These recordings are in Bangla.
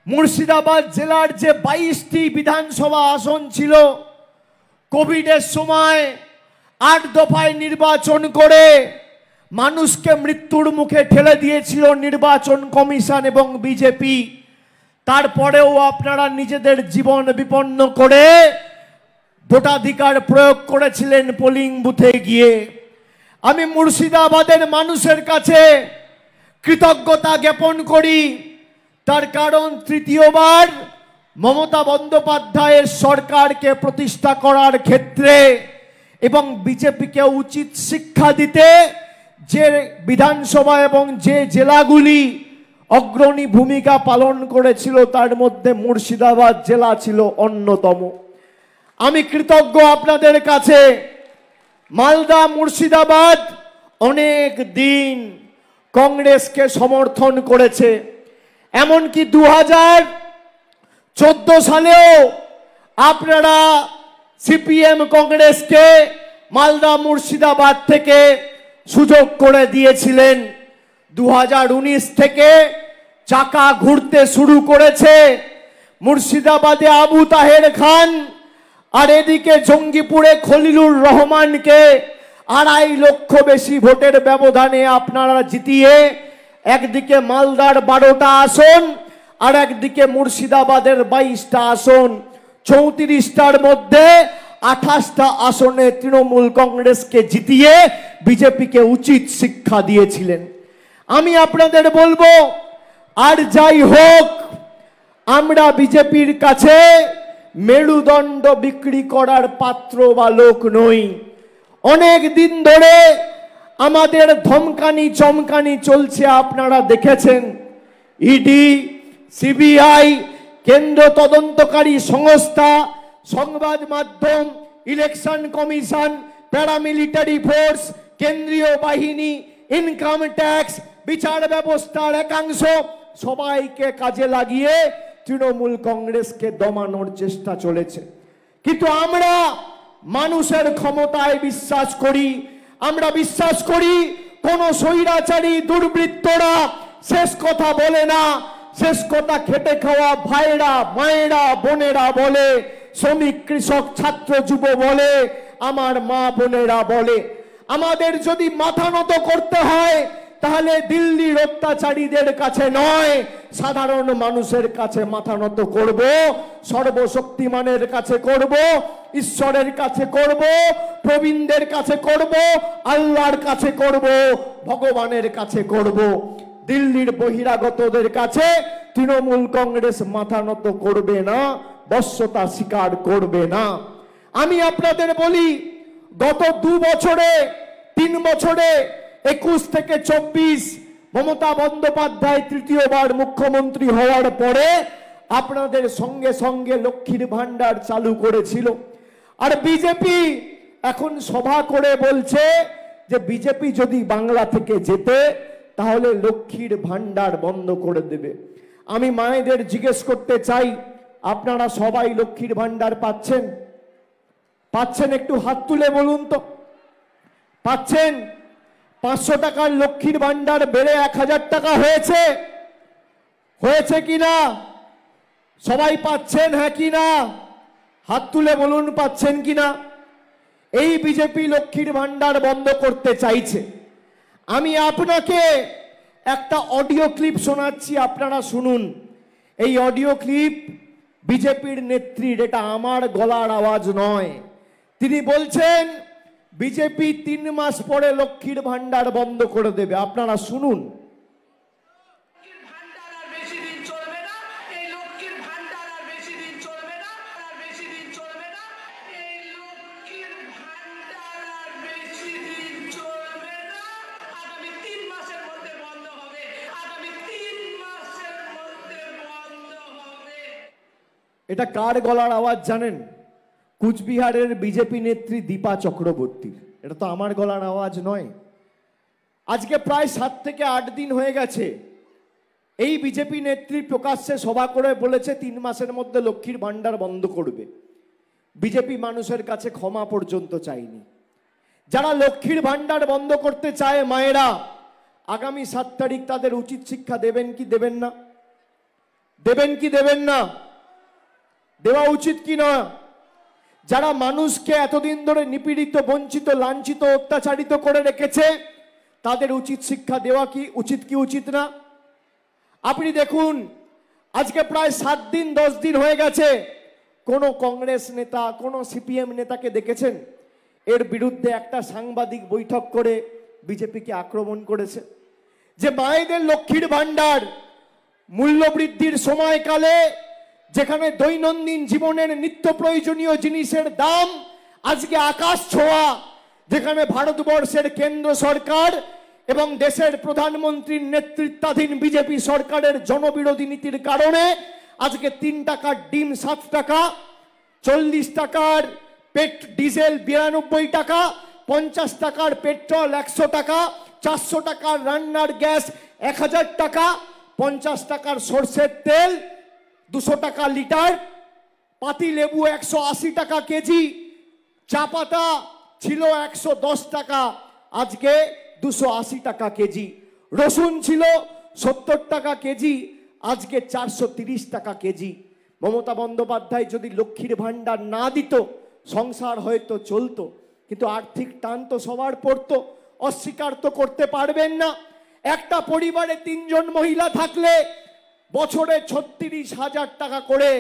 মুর্শিদাবাদ জেলার যে 22টি বিধানসভা আসন ছিল, কোভিডের সময় 8 দফায় নির্বাচন করে মানুষকে মৃত্যুর মুখে ঠেলে দিয়েছিল নির্বাচন কমিশন এবং বিজেপি। তারপরেও আপনারা নিজেদের জীবন বিপন্ন করে ভোটাধিকার প্রয়োগ করেছিলেন পোলিং বুথে গিয়ে। আমি মুর্শিদাবাদের মানুষের কাছে কৃতজ্ঞতা জ্ঞাপন করি, তার কারণ তৃতীয়বার মমতা বন্দ্যোপাধ্যায়ের সরকারকে প্রতিষ্ঠা করার ক্ষেত্রে এবং বিজেপিকে উচিত শিক্ষা দিতে যে বিধানসভা এবং যে জেলাগুলি অগ্রণী ভূমিকা পালন করেছিল তার মধ্যে মুর্শিদাবাদ জেলা ছিল অন্যতম। আমি কৃতজ্ঞ আপনাদের কাছে। মালদা মুর্শিদাবাদ অনেক দিন কংগ্রেসকে সমর্থন করেছে, এমনকি 2014 সালেও আপনারা সিপিএম কংগ্রেসকে মালদা মুর্শিদাবাদ থেকে সুযোগ করে দিয়েছিলেন। 2019 থেকে চাকা ঘুরতে শুরু করেছে। মুর্শিদাবাদে আবু তাহের খান আর এদিকে জঙ্গিপুরে খলিলুর রহমানকে 2.5 লক্ষ বেশি ভোটের ব্যবধানে আপনারা জিতিয়ে একদিকে মালদার 12টা আসন আর একদিকে মুর্শিদাবাদের 22টা আসন, 34টার মধ্যে 28টা আসনে তৃণমূল কংগ্রেসকে জিতিয়ে বিজেপিকে উচিত শিক্ষা দিয়েছিলেন। আমি আপনাদের বলবো, আর যাই হোক, আমরা বিজেপির কাছে মেরুদণ্ড বিক্রি করার পাত্র বা লোক নই। অনেক দিন ধরে আমাদের ধমকানি চমকানি চলছে, আপনারা দেখেছেন। ইডি, সিবিআই, কেন্দ্র তদন্তকারী সংস্থা, সংবাদ মাধ্যম, ইলেকশন কমিশন, প্যারামিলিটারি ফোর্স, কেন্দ্রীয় বাহিনী, ইনকাম ট্যাক্স, বিচার ব্যবস্থার একাংশ সবাইকে কাজে লাগিয়ে তৃণমূল কংগ্রেসকে দমানোর চেষ্টা চলেছে। কিন্তু আমরা মানুষের ক্ষমতায় বিশ্বাস করি। আমরা বিশ্বাস করি কোন স্বৈরাচারী দুর্বৃত্তরা শেষ কথা বলে না। শেষ কথা খেটে খাওয়া ভাইরা, মায়েরা, বোনেরা বলে, শ্রমিক, কৃষক, ছাত্র, যুব বলে, আমার মা বোনেরা বলে। আমাদের যদি মাথা নত করতে হয় তাহলে দিল্লির অত্যাচারীদের কাছে নয়, সাধারণ মানুষের কাছে মাথা নত করব, সর্বশক্তিমানের কাছে করব, ঈশ্বরের কাছে করব, প্রবীণদের কাছে করব, আল্লাহর কাছে করব, ভগবানের কাছে করব। দিল্লির বহিরাগতদের কাছে তৃণমূল কংগ্রেস মাথা নত করবে না, বশ্যতা স্বীকার করবে না। আমি আপনাদের বলি, গত 2 বছরে 3 বছরে 21 থেকে 24 মমতা বন্দ্যোপাধ্যায় তৃতীয়বার মুখ্যমন্ত্রী হওয়ার পরে আপনাদের সঙ্গে সঙ্গে লক্ষ্মীর ভান্ডার চালু করেছিল। আর বিজেপি এখন সভা করে বলছে যে বিজেপি যদি বাংলা থেকে যেতে তাহলে লক্ষ্মীর ভান্ডার বন্ধ করে দেবে। আমি মায়েদের জিজ্ঞেস করতে চাই, আপনারা সবাই লক্ষ্মীর ভান্ডার পাচ্ছেন? পাচ্ছেন? একটু হাত তুলে বলুন তো, পাচ্ছেন? 500 টাকার লক্ষ্মীর ভান্ডার বেড়ে 1000 টাকা হয়েছে, হয়েছে কিনা? সবাই পাচ্ছেন, হ্যাঁ কিনা? হাত তুলে বলুন পাচ্ছেন কিনা। এই বিজেপি লক্ষ্মীর ভান্ডার বন্ধ করতে চাইছে। আমি আপনাকে একটা অডিও ক্লিপ শোনাচ্ছি, আপনারা শুনুন। এই অডিও ক্লিপ বিজেপির নেত্রীর, এটা আমার গলার আওয়াজ নয়। তিনি বলছেন বিজেপি 3 মাস পরে লক্ষ্মীর ভান্ডার বন্ধ করে দেবে। আপনারা শুনুন। এটা কার গলার আওয়াজ জানেন? কুচবিহারের বিজেপি নেত্রী দীপা চক্রবর্তীর। এটা তো আমার গলার আওয়াজ নয়। আজকে প্রায় 7 থেকে 8 দিন হয়ে গেছে এই বিজেপি নেত্রী প্রকাশ্যে সভা করে বলেছে 3 মাসের মধ্যে লক্ষ্মীর ভান্ডার বন্ধ করবে। বিজেপি মানুষের কাছে ক্ষমা পর্যন্ত চায়নি। যারা লক্ষ্মীর ভান্ডার বন্ধ করতে চায় মায়েরা, আগামী 7 তারিখ তাদের উচিত শিক্ষা দেবেন কি দেবেন না? দেবেন কি দেবেন না? দেওয়া উচিত কি না? যারা মানুষকে এতদিন ধরে নিপীড়িত, বঞ্চিত, লাঞ্ছিত, অত্যাচারিত করে রেখেছে তাদের উচিত শিক্ষা দেওয়া কি উচিত কি উচিত না? আপনি দেখুন, আজকে প্রায় 7 দিন 10 দিন হয়ে গেছে, কোন কংগ্রেস নেতা, কোন সিপিএম নেতাকে দেখেছেন এর বিরুদ্ধে একটা সাংবাদিক বৈঠক করে বিজেপিকে আক্রমণ করেছে? যে মায়েদের লক্ষ্মীর ভান্ডার মূল্যবৃদ্ধির সময়কালে, যেখানে দৈনন্দিন জীবনের নিত্য প্রয়োজনীয় জিনিসের দাম আজকে আকাশ ছোঁয়া, যেখানে ভারতবর্ষের কেন্দ্র সরকার এবং দেশের প্রধানমন্ত্রীর নেতৃত্বাধীন বিজেপি সরকারের জনবিরোধী নীতির কারণে আজকে 3 টাকার ডিম 7 টাকা, 40 টাকার ডিজেল 92 টাকা, 50 টাকার পেট্রোল 100 টাকা, 400 টাকার রান্নার গ্যাস 1000 টাকা, 50 টাকার সরষের তেল 200 টাকা লিটার, পাতি লেবু 180 টাকা কেজি, চা পাতা ছিল 110 টাকা, আজকে 280 টাকা কেজি, রসুন ছিল 70 টাকা কেজি, আজকে 430 টাকা কেজি। মমতা বন্দ্যোপাধ্যায় যদি লক্ষ্মীর ভান্ডার না দিত সংসার হয়তো চলতো, কিন্তু আর্থিক টান তো সবার পড়তো, অস্বীকার তো করতে পারবেন না। একটা পরিবারে 3 জন মহিলা থাকলে বছরে 36,000 টাকা করে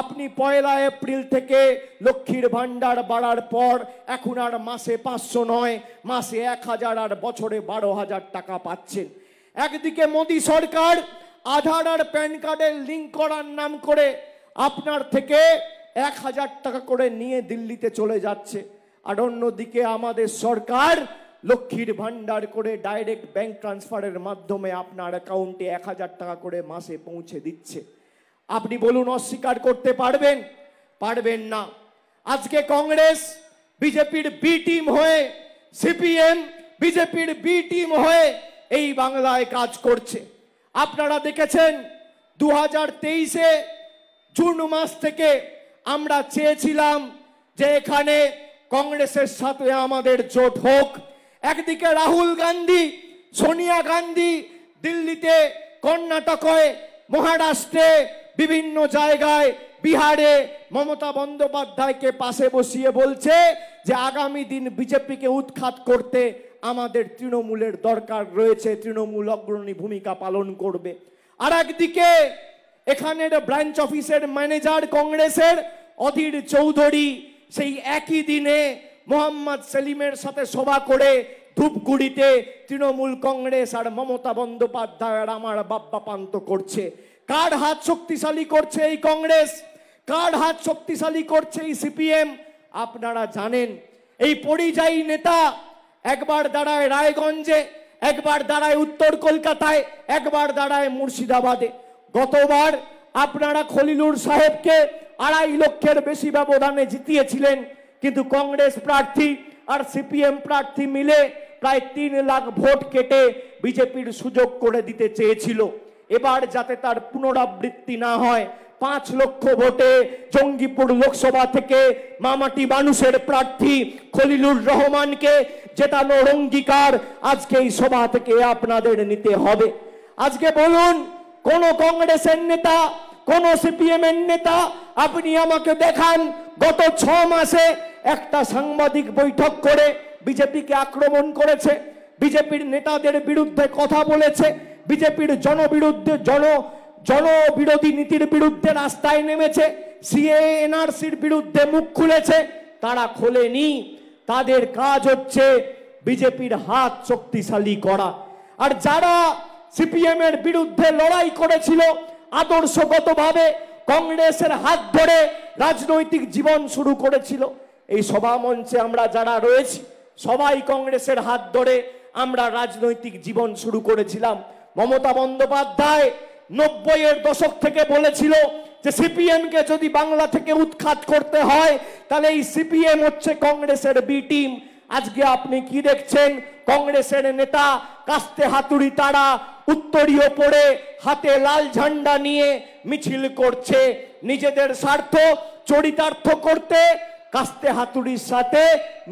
আপনি 1 এপ্রিল থেকে লক্ষ্মীর ভান্ডার বাড়ার পর এখন আর মাসে 500 নয়, মাসে 1000 আর বছরে 12,000 টাকা পাচ্ছেন। একদিকে মোদী সরকার আধার আর প্যান কার্ডের লিঙ্ক করার নাম করে আপনার থেকে 1000 টাকা করে নিয়ে দিল্লিতে চলে যাচ্ছে, আর অন্যদিকে আমাদের সরকার লক্ষ্মীর ভান্ডার করে ডাইরেক্ট ব্যাংক ট্রান্সফারের মাধ্যমে আপনার অ্যাকাউন্টে 1000 টাকা করে মাসে পৌঁছে দিচ্ছে। আপনি বলুন অস্বীকার করতে পারবেন? পারবেন না। আজকে কংগ্রেস বিজেপির বি টিম হয়ে, সিপিএম বিজেপির বি টিম হয়ে এই বাংলায় কাজ করছে। আপনারা দেখেছেন 2023-এ জুন মাস থেকে আমরা চেয়েছিলাম যে এখানে কংগ্রেসের সাথে আমাদের জোট হোক। একদিকে রাহুল গান্ধী, সোনিয়া গান্ধী দিল্লিতে, কর্ণাটকে, মহারাষ্ট্রে, বিভিন্ন জায়গায়, বিহারে মমতা বন্দ্যোপাধ্যায়কে পাশে বসিয়ে বলছে যে আগামী দিন বিজেপিকে উৎখাত করতে আমাদের তৃণমূলের দরকার রয়েছে, তৃণমূল অগ্রণী ভূমিকা পালন করবে। আর একদিকে এখানের ব্রাঞ্চ অফিসের ম্যানেজার কংগ্রেসের অধীর চৌধুরী সেই একই দিনে মোহাম্মদ সেলিমের সাথে সভা করে ধূপগুড়িতে তৃণমূল কংগ্রেস আর মমতা বন্দ্যোপাধ্যায় আর আমার বাপ্পা পান্ত করছে। কার হাত শক্তিশালী করছে এই কংগ্রেস? কার হাত শক্তিশালী করছে এই সিপিএম? আপনারা জানেন। এই পরিযায়ী নেতা একবার দাঁড়ায় রায়গঞ্জে, একবার দাঁড়ায় উত্তর কলকাতায়, একবার দাঁড়ায় মুর্শিদাবাদে। গতবার আপনারা খলিলুর সাহেবকে 2.5 লক্ষের বেশি ব্যবধানে জিতিয়েছিলেন, কিন্তু কংগ্রেস প্রার্থী আর সিপিএম প্রার্থী মিলে প্রায় 3 লাখ ভোট কেটে বিজেপির সুযোগ করে দিতে চেয়েছিল। এবার যাতে তার পুনরাবৃত্তি না হয়, 5 লক্ষ ভোটে জঙ্গিপুর লোকসভা থেকে মামাটি মানুষের প্রার্থী খলিলুর রহমানকে জেতানোর অঙ্গীকার আজকে এই সভা থেকে আপনাদের নিতে হবে। আজকে বলুন, কোন কংগ্রেসের নেতা, কোন সিপিএম এর নেতা আপনি আমাকে দেখান গত 6 মাসে একটা সাংবাদিক বৈঠক করে বিজেপিকে আক্রমণ করেছে, বিজেপির নেতাদের বিরুদ্ধে কথা বলেছে, বিজেপির জনবিরোধী নীতির বিরুদ্ধে রাস্তায় নেমেছে, সিএএ এনআরসির বিরুদ্ধে মুখ খুলেছে? তারা খোলেনি। তাদের কাজ হচ্ছে বিজেপির হাত শক্তিশালী করা। আর যারা সিপিএম এর বিরুদ্ধে লড়াই করেছিল, আদর্শগতভাবে কংগ্রেসের হাত ধরে রাজনৈতিক জীবন শুরু করেছিল, এই সভা মঞ্চে আমরা যারা রয়েছি সবাই কংগ্রেসের হাত ধরে আমরা রাজনৈতিক জীবন শুরু করেছিলাম। মমতা বন্দ্যোপাধ্যায় 90-এর দশক থেকে বলেছিল যে সিপিএম কে যদি বাংলা থেকে উৎখাত করতে হয় তাহলে এই সিপিএম হচ্ছে কংগ্রেসের বি টিম। আজকে আপনি কি দেখছেন? কংগ্রেসের নেতা কাস্তে হাতুড়ি তারা উত্তরীয় পড়ে হাতে লাল ঝান্ডা নিয়ে মিছিল করছে, নিজেদের স্বার্থ চরিতার্থ করতে কাস্তে হাতুড়ির সাথে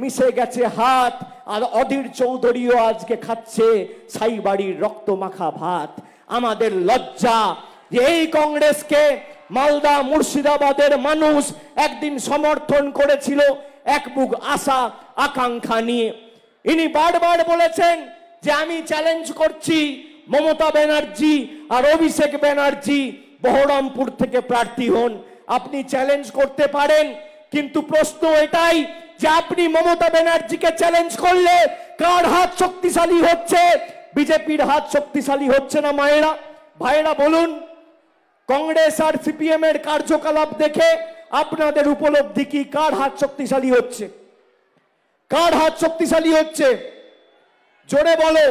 মিশে গেছে হাত। আর অধীর চৌধুরীও আজকে খাচ্ছে সাইবাড়ির রক্ত মাখা ভাত। আমাদের লজ্জা, যে এই কংগ্রেসকে মালদা মুর্শিদাবাদের মানুষ একদিন সমর্থন করেছিল এক বুক আশা আকাঙ্ক্ষা নিয়ে। ইনি বারবার বলেছেন যে আমি চ্যালেঞ্জ করছি মমতা ব্যানার্জি আর অভিষেক ব্যানার্জি বহরমপুর থেকে প্রার্থী হন। আপনি চ্যালেঞ্জ করতে পারেন, কিন্তু প্রশ্ন এটাই যে আপনি মমতা ব্যানার্জিকে চ্যালেঞ্জ করলে কার হাত শক্তিশালী হচ্ছে? বিজেপির হাত শক্তিশালী হচ্ছে না মায়েরা ভাইয়েরা? বলুন, কংগ্রেস আর সিপিএম এর কার্যকলাপ দেখে আপনাদের উপলব্ধি কি? কার হাত শক্তিশালী হচ্ছে? কার হাত শক্তিশালী হচ্ছে? জোরে বলো।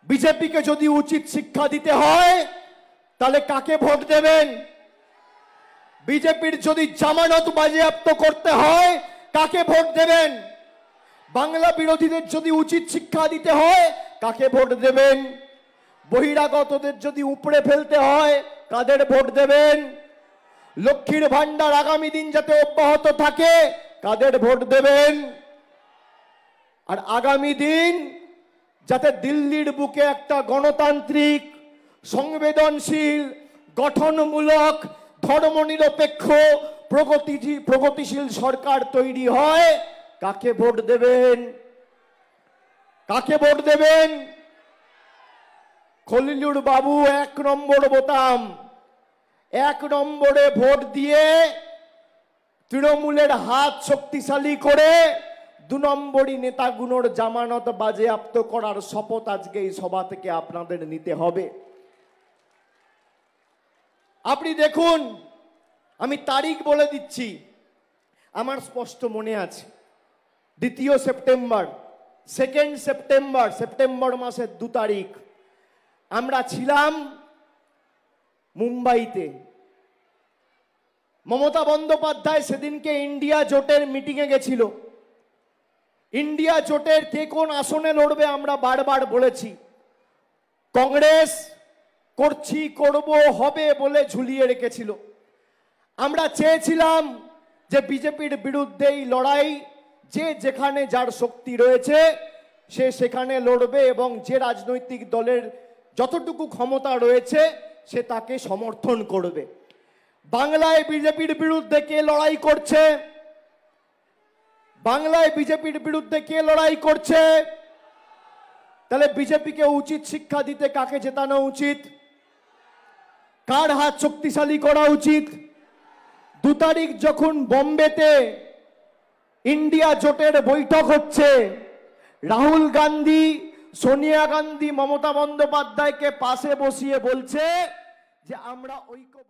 বিজেপিকে যদি উচিত শিক্ষা দিতে হয় তাহলে কাকে ভোট দেবেন? বিজেপির যদি জামানত বাজেয়াপ্ত করতে হয় কাকে ভোট দেবেন? বাংলা বিরোধীদের যদি উচিত শিক্ষা দিতে হয় কাকে ভোট দেবেন? বহিরাগতদের যদি উপড়ে ফেলতে হয় কাদের ভোট দেবেন? লক্ষ্মীর ভান্ডার আগামী দিন যাতে অব্যাহত থাকে কাদের ভোট দেবেন? আর আগামী দিন যাতে দিল্লির বুকে একটা গণতান্ত্রিক, সংবেদনশীল, গঠনমূলক, ধর্মনিরপেক্ষ, প্রগতিশীল সরকার তৈরি হয়, কাকে ভোট দেবেন? কাকে ভোট দেবেন? খলিলুর বাবু 1 নম্বর বোতাম, 1 নম্বরে ভোট দিয়ে তৃণমূলের হাত শক্তিশালী করে 2 নম্বরই নেতাগুলোর জামানত বাজেয়াপ্ত করার শপথ আজকে এই সভা থেকে আপনাদের নিতে হবে। আপনি দেখুন, আমি তারিখ বলে দিচ্ছি, আমার স্পষ্ট মনে আছে 2 সেপ্টেম্বর, 2 সেপ্টেম্বর, সেপ্টেম্বর মাসের 2 তারিখ আমরা ছিলাম মুম্বাইতে। মমতা বন্দ্যোপাধ্যায় সেদিনকে ইন্ডিয়া জোটের মিটিংয়ে গেছিল। ইন্ডিয়া জোটের কে কোন আসনে লড়বে আমরা বারবার বলেছি। কংগ্রেস করছি, করব, হবে বলে ঝুলিয়ে রেখেছিল। আমরা চেয়েছিলাম যে বিজেপির বিরুদ্ধে এই লড়াই, যে যেখানে যার শক্তি রয়েছে সে সেখানে লড়বে এবং যে রাজনৈতিক দলের যতটুকু ক্ষমতা রয়েছে সে তাকে সমর্থন করবে। বাংলায় বিজেপির বিরুদ্ধে কে লড়াই করছে? বাংলায় বিজেপির বিরুদ্ধে কে লড়াই করছে? তাহলে বিজেপিকে উচিত শিক্ষা দিতে কাকে জেতানো উচিত? কার হাত শক্তিশালী করা উচিত? 2 তারিখ যখন বোম্বেতে ইন্ডিয়া জোটের বৈঠক হচ্ছে, রাহুল গান্ধী, সোনিয়া গান্ধী মমতা বন্দ্যোপাধ্যায়কে পাশে বসিয়ে বলছে যে আমরা ঐক্যবদ্ধ